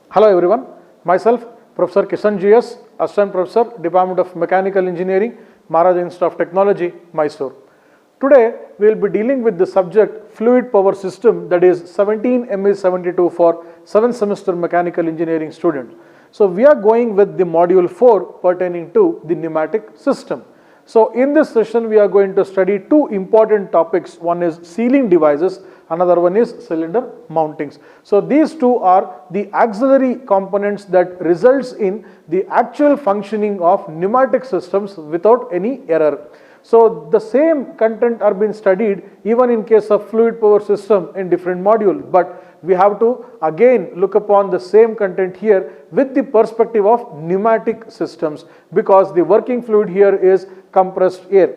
Hello everyone, myself Professor Kishan GS, Assistant Professor, Department of Mechanical Engineering, Maharaj Institute of Technology, Mysore. Today we will be dealing with the subject Fluid Power System, that is 17 ME 72 for 7th semester Mechanical Engineering students. So we are going with the module 4 pertaining to the pneumatic system. So in this session we are going to study two important topics. One is sealing devices, another one is cylinder mountings. So these two are the auxiliary components that results in the actual functioning of pneumatic systems without any error. So the same content are being studied even in case of fluid power system in different module, but we have to again look upon the same content here with the perspective of pneumatic systems, because the working fluid here is compressed air.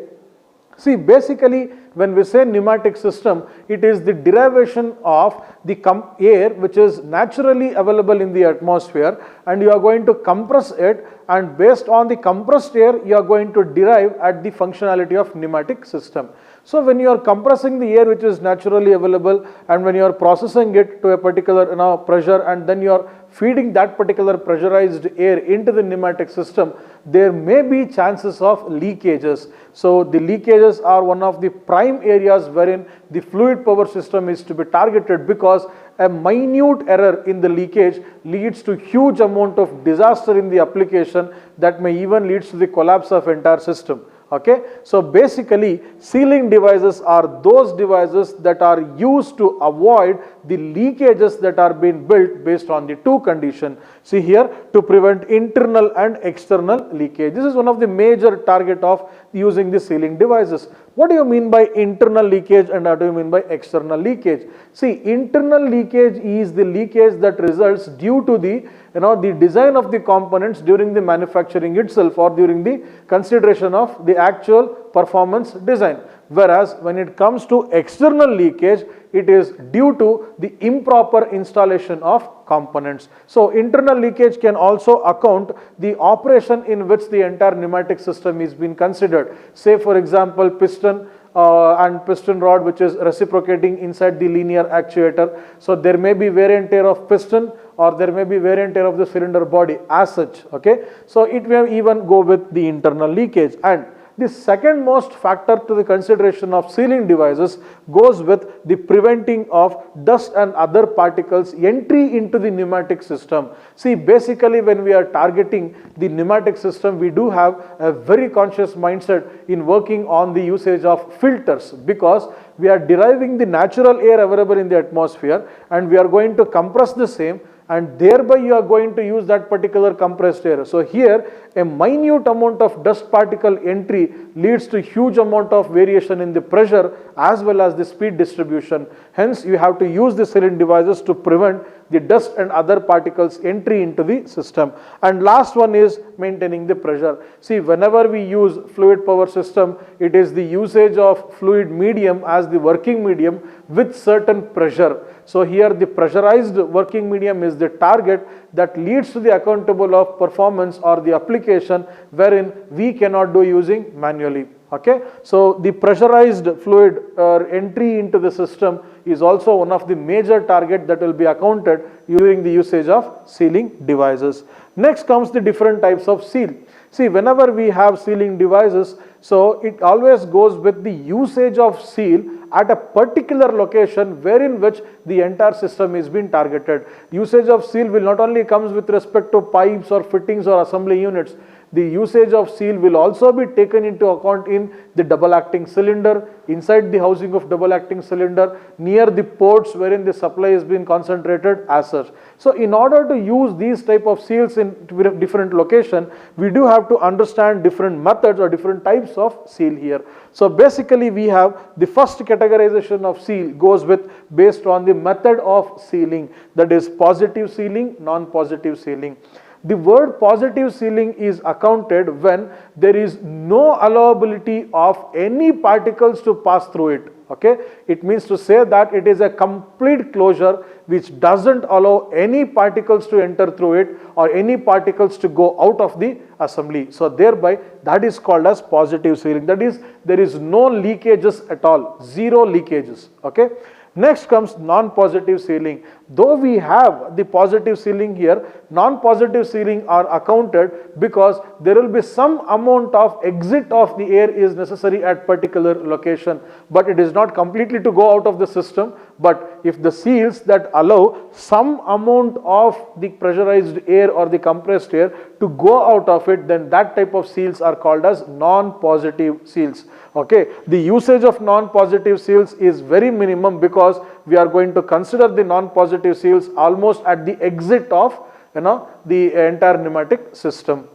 See, basically when we say pneumatic system, it is the derivation of the air which is naturally available in the atmosphere, and you are going to compress it, and based on the compressed air you are going to derive at the functionality of pneumatic system. So when you are compressing the air which is naturally available, and when you are processing it to a particular pressure, and then you are feeding that particular pressurized air into the pneumatic system, there may be chances of leakages. So the leakages are one of the prime areas wherein the fluid power system is to be targeted, because a minute error in the leakage leads to huge amount of disaster in the application that may even leads to the collapse of entire system. Okay, so basically sealing devices are those devices that are used to avoid the leakages that are being built based on the two conditions. See here, to prevent internal and external leakage. This is one of the major target of using the sealing devices. What do you mean by internal leakage and what do you mean by external leakage? See, internal leakage is the leakage that results due to the the design of the components during the manufacturing itself, or during the consideration of the actual performance design. Whereas when it comes to external leakage, it is due to the improper installation of components. So internal leakage can also account the operation in which the entire pneumatic system is being considered. Say for example, piston and piston rod which is reciprocating inside the linear actuator. So there may be wear and tear of piston, or there may be wear and tear of the cylinder body as such. Okay, so it may even go with the internal leakage. And the second most factor to the consideration of sealing devices goes with the preventing of dust and other particles entry into the pneumatic system. See, basically when we are targeting the pneumatic system, we do have a very conscious mindset in working on the usage of filters, because we are deriving the natural air available in the atmosphere and we are going to compress the same, and thereby you are going to use that particular compressed air. So here a minute amount of dust particle entry leads to huge amount of variation in the pressure as well as the speed distribution. Hence you have to use the sealing devices to prevent the dust and other particles entry into the system. And last one is maintaining the pressure. See, whenever we use fluid power system, it is the usage of fluid medium as the working medium with certain pressure. So here the pressurized working medium is the target that leads to the accountable of performance or the application wherein we cannot do using manually. Okay, so the pressurized fluid entry into the system is also one of the major target that will be accounted during the usage of sealing devices. Next comes the different types of seal. See, whenever we have sealing devices, so it always goes with the usage of seal at a particular location wherein which the entire system is being targeted. Usage of seal will not only comes with respect to pipes or fittings or assembly units. The usage of seal will also be taken into account in the double acting cylinder, inside the housing of double acting cylinder, near the ports wherein the supply is being concentrated as such. So in order to use these type of seals in different location, we do have to understand different methods or different types of seal here. So basically we have the first categorization of seal goes with based on the method of sealing, that is positive sealing, non-positive sealing. The word positive sealing is accounted when there is no allowability of any particles to pass through it. Okay, it means to say that it is a complete closure which doesn't allow any particles to enter through it or any particles to go out of the assembly. So thereby that is called as positive sealing. That is, there is no leakages at all, zero leakages. Okay. Next comes non-positive sealing. Though we have the positive sealing here, non-positive sealing are accounted because there will be some amount of exit of the air is necessary at particular location, but it is not completely to go out of the system. But if the seals that allow some amount of the pressurized air or the compressed air to go out of it, then that type of seals are called as non-positive seals. Okay, the usage of non-positive seals is very minimum because we are going to consider the non-positive seals almost at the exit of the entire pneumatic system,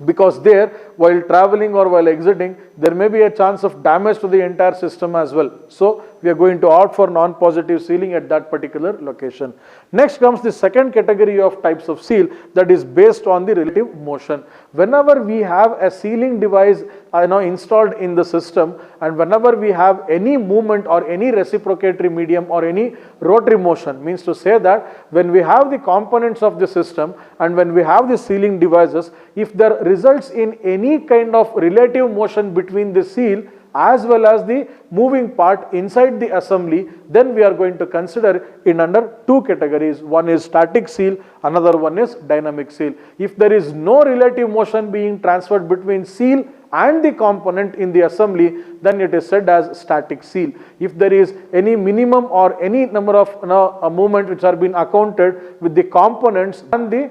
because there, while traveling or while exiting, there may be a chance of damage to the entire system as well. So we are going to opt for non-positive sealing at that particular location. Next comes the second category of types of seal, that is based on the relative motion. Whenever we have a sealing device installed in the system, and whenever we have any movement or any reciprocatory medium or any rotary motion, means to say that when we have the components of the system and when we have the sealing devices, if there results in any kind of relative motion between the seal as well as the moving part inside the assembly, then we are going to consider in under two categories. One is static seal, another one is dynamic seal. If there is no relative motion being transferred between seal and the component in the assembly, then it is said as static seal. If there is any minimum or any number of movement which are being accounted with the components and the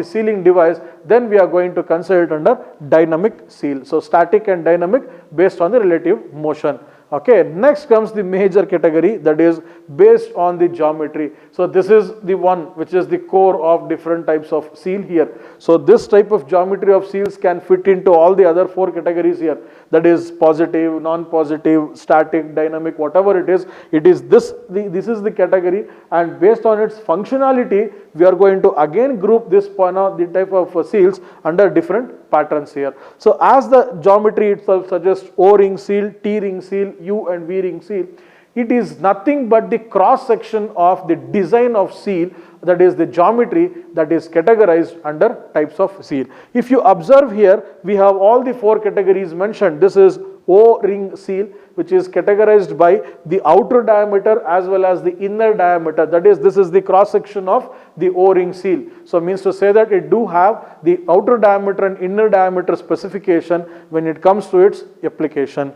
sealing device, then we are going to consider it under dynamic seal. So static and dynamic based on the relative motion. Okay, next comes the major category, that is based on the geometry. So this is the one which is the core of different types of seal here. So this type of geometry of seals can fit into all the other four categories here, that is positive, non-positive, static, dynamic, whatever it is this is the category, and based on its functionality we are going to again group this the type of seals under different patterns here. So as the geometry itself suggests, O-ring seal, T-ring seal, U and V-ring seal, it is nothing but the cross section of the design of seal, that is the geometry that is categorized under types of seal. If you observe here, we have all the four categories mentioned. This is O-ring seal, which is categorized by the outer diameter as well as the inner diameter. That is, this is the cross section of the O-ring seal. So means to say that it do have the outer diameter and inner diameter specification when it comes to its application.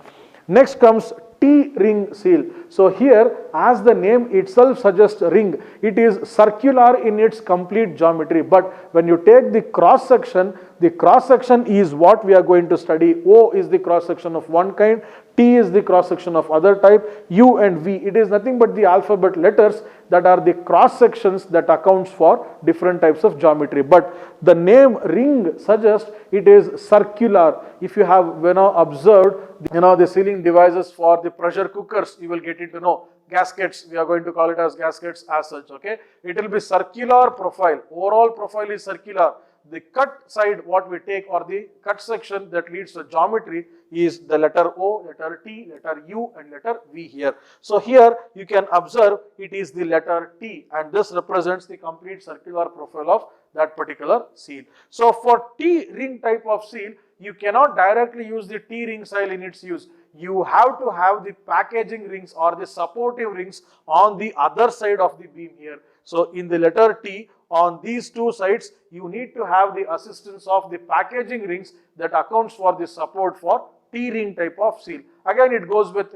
Next comes T-ring seal. So here, as the name itself suggests ring, it is circular in its complete geometry. But when you take the cross section is what we are going to study. O is the cross section of one kind, T is the cross section of other type, U and V, it is nothing but the alphabet letters that are the cross sections that accounts for different types of geometry. But the name ring suggests it is circular. If you have observed the sealing devices for the pressure cookers, you will get it to know gaskets, we are going to call it as gaskets as such. Okay, it will be circular profile, overall profile is circular. The cut side what we take, or the cut section that leads to geometry, is the letter O, letter T, letter U and letter V here. So here you can observe it is the letter T, and this represents the complete circular profile of that particular seal. So for T-ring type of seal, you cannot directly use the T-ring seal in its use. You have to have the packaging rings or the supportive rings on the other side of the beam here. So in the letter T, on these two sides, you need to have the assistance of the packaging rings that accounts for the support for T-ring type of seal. Again, it goes with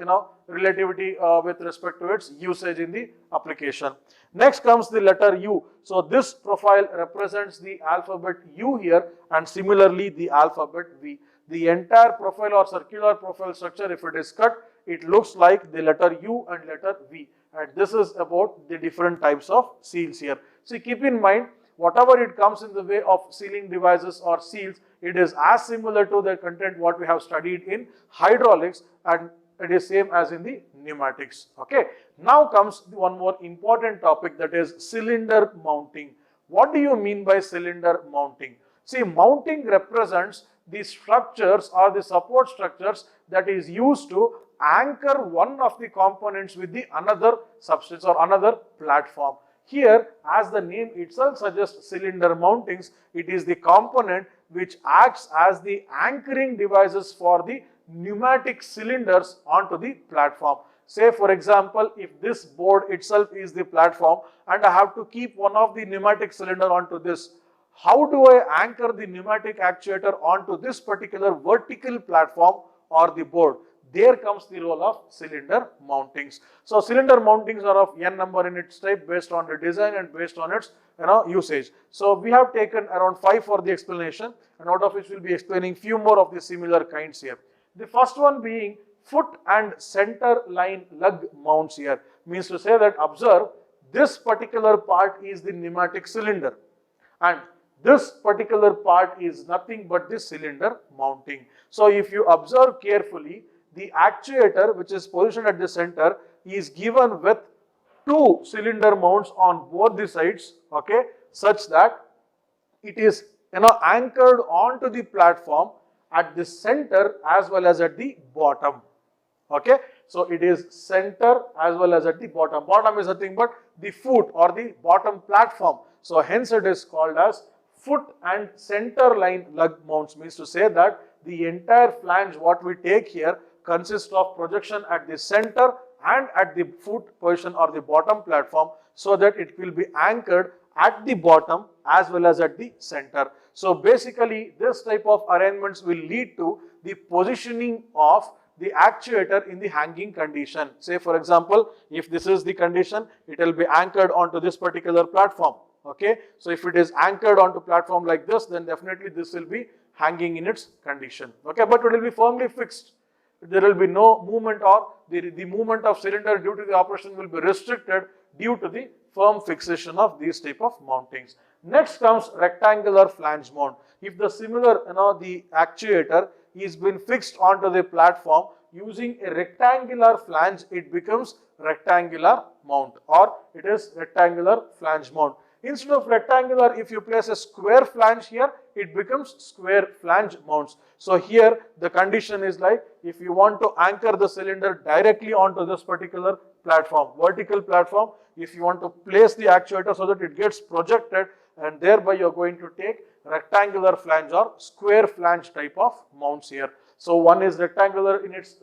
relativity with respect to its usage in the application. Next comes the letter U. So this profile represents the alphabet U here, and similarly the alphabet V. The entire profile or circular profile structure, if it is cut, it looks like the letter U and letter V. And this is about the different types of seals here. So keep in mind, whatever it comes in the way of sealing devices or seals, it is as similar to the content what we have studied in hydraulics, and it is same as in the pneumatics. Okay. Now comes one more important topic, that is cylinder mounting. What do you mean by cylinder mounting? See, mounting represents the structures or the support structures that is used to anchor one of the components with the another substance or another platform. Here, as the name itself suggests, cylinder mountings, it is the component which acts as the anchoring devices for the pneumatic cylinders onto the platform. Say for example, if this board itself is the platform and I have to keep one of the pneumatic cylinder onto this, how do I anchor the pneumatic actuator onto this particular vertical platform or the board? There comes the role of cylinder mountings. So cylinder mountings are of n number in its type based on the design and based on its usage. So we have taken around 5 for the explanation, and out of which we'll be explaining few more of the similar kinds here. The first one being foot and center line lug mounts here. Means to say that, observe, this particular part is the pneumatic cylinder and this particular part is nothing but the cylinder mounting. So if you observe carefully, the actuator which is positioned at the center is given with two cylinder mounts on both the sides, okay, such that it is anchored onto the platform at the center as well as at the bottom. Okay, so it is center as well as at the bottom. Bottom is nothing but the foot or the bottom platform. So hence it is called as foot and center line lug mounts. Means to say that the entire flange what we take here consists of projection at the center and at the foot position or the bottom platform, so that it will be anchored at the bottom as well as at the center. So basically this type of arrangements will lead to the positioning of the actuator in the hanging condition. Say for example, if this is the condition, it will be anchored onto this particular platform. Okay, so if it is anchored onto platform like this, then definitely this will be hanging in its condition. Okay, but it will be firmly fixed. There will be no movement, or the movement of cylinder due to the operation will be restricted due to the firm fixation of these type of mountings. Next comes rectangular flange mount. If the similar, the actuator is been fixed onto the platform using a rectangular flange, it becomes rectangular mount, or it is rectangular flange mount. Instead of rectangular, if you place a square flange here, it becomes square flange mounts. So here the condition is like, if you want to anchor the cylinder directly onto this particular platform, vertical platform, if you want to place the actuator so that it gets projected, and thereby you are going to take rectangular flange or square flange type of mounts here. So one is rectangular in its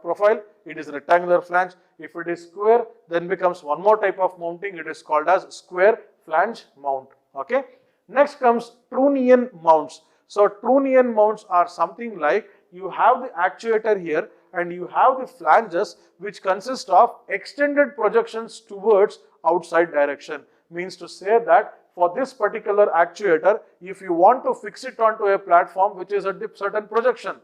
profile, it is rectangular flange. If it is square, then becomes one more type of mounting, it is called as square flange mount. Okay. Next comes trunnion mounts. So trunnion mounts are something like, you have the actuator here and you have the flanges which consist of extended projections towards outside direction. Means to say that for this particular actuator, if you want to fix it onto a platform which is at the certain projection,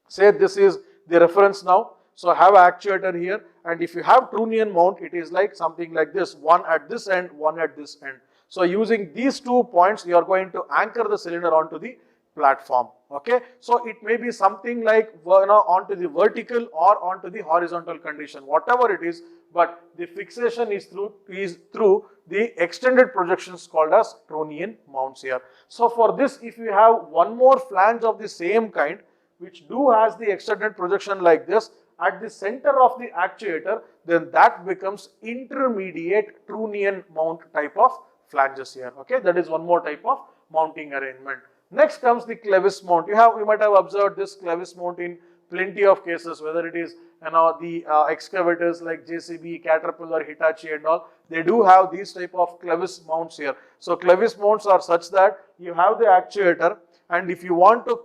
say this is the reference now, so have an actuator here, and if you have trunnion mount, it is like something like this, one at this end, one at this end. So using these 2 points, you are going to anchor the cylinder onto the platform. Okay, so it may be something like onto the vertical or onto the horizontal condition, whatever it is, but the fixation is through the extended projections called as trunnion mounts here. So for this, if you have one more flange of the same kind which has the extended projection like this at the center of the actuator, then that becomes intermediate trunnion mount type of flanges here. Okay, that is one more type of mounting arrangement. Next comes the clevis mount. You might have observed this clevis mount in plenty of cases, whether it is the excavators like JCB, Caterpillar, Hitachi and all, they do have these type of clevis mounts here. So clevis mounts are such that you have the actuator, and if you want to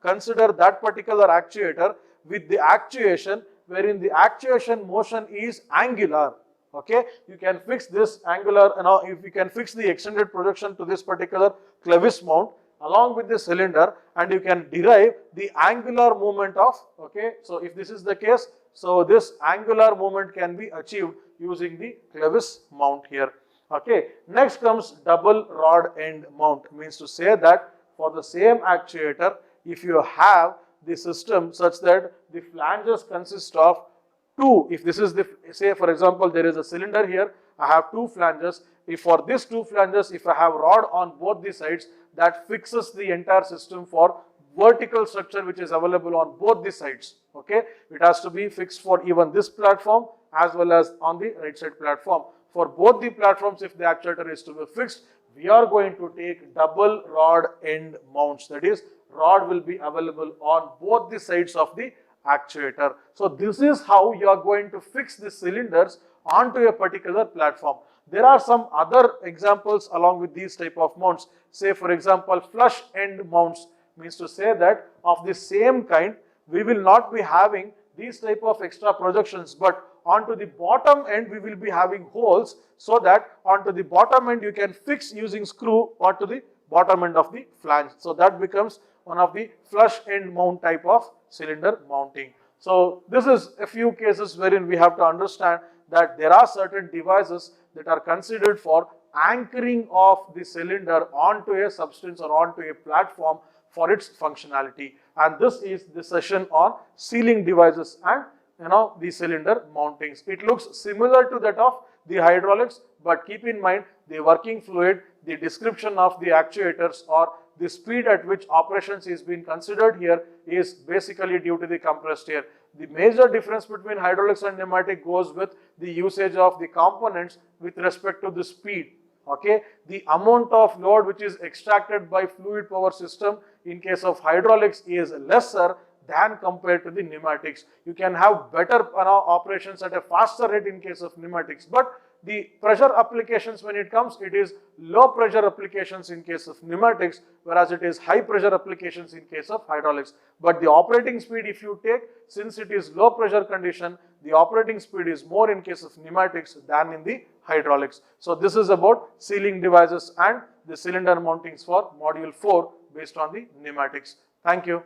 consider that particular actuator with the actuation, wherein the actuation motion is angular. Okay, you can fix this angular, if you can fix the extended projection to this particular clevis mount along with the cylinder, and you can derive the angular movement of, okay, so if this is the case, so this angular movement can be achieved using the clevis mount here. Okay, next comes double rod end mount. Means to say that for the same actuator, if you have the system such that the flanges consist of two, if this is the, say for example, there is a cylinder here, I have two flanges. If for these two flanges, if I have rod on both the sides, that fixes the entire system for vertical structure which is available on both the sides. Okay, it has to be fixed for even this platform as well as on the right side platform. For both the platforms, if the actuator is to be fixed, we are going to take double rod end mounts, that is rod will be available on both the sides of the actuator. So this is how you are going to fix the cylinders onto a particular platform. There are some other examples along with these type of mounts. Say for example, flush end mounts, means to say that of the same kind, we will not be having these type of extra projections, but onto the bottom end we will be having holes, so that onto the bottom end you can fix using screw onto the bottom end of the flange. So that becomes one of the flush end mount type of cylinder mounting. So this is a few cases wherein we have to understand that there are certain devices that are considered for anchoring of the cylinder onto a substance or onto a platform for its functionality. And this is the session on sealing devices and the cylinder mountings. It looks similar to that of the hydraulics, but keep in mind the working fluid, the description of the actuators, or the speed at which operations is being considered here is basically due to the compressed air. The major difference between hydraulics and pneumatic goes with the usage of the components with respect to the speed. Okay, the amount of load which is extracted by fluid power system in case of hydraulics is lesser than compared to the pneumatics. You can have better operations at a faster rate in case of pneumatics, but the pressure applications, when it comes, it is low pressure applications in case of pneumatics, whereas it is high pressure applications in case of hydraulics. But the operating speed, if you take, since it is low pressure condition, the operating speed is more in case of pneumatics than in the hydraulics. So this is about sealing devices and the cylinder mountings for module 4 based on the pneumatics. Thank you.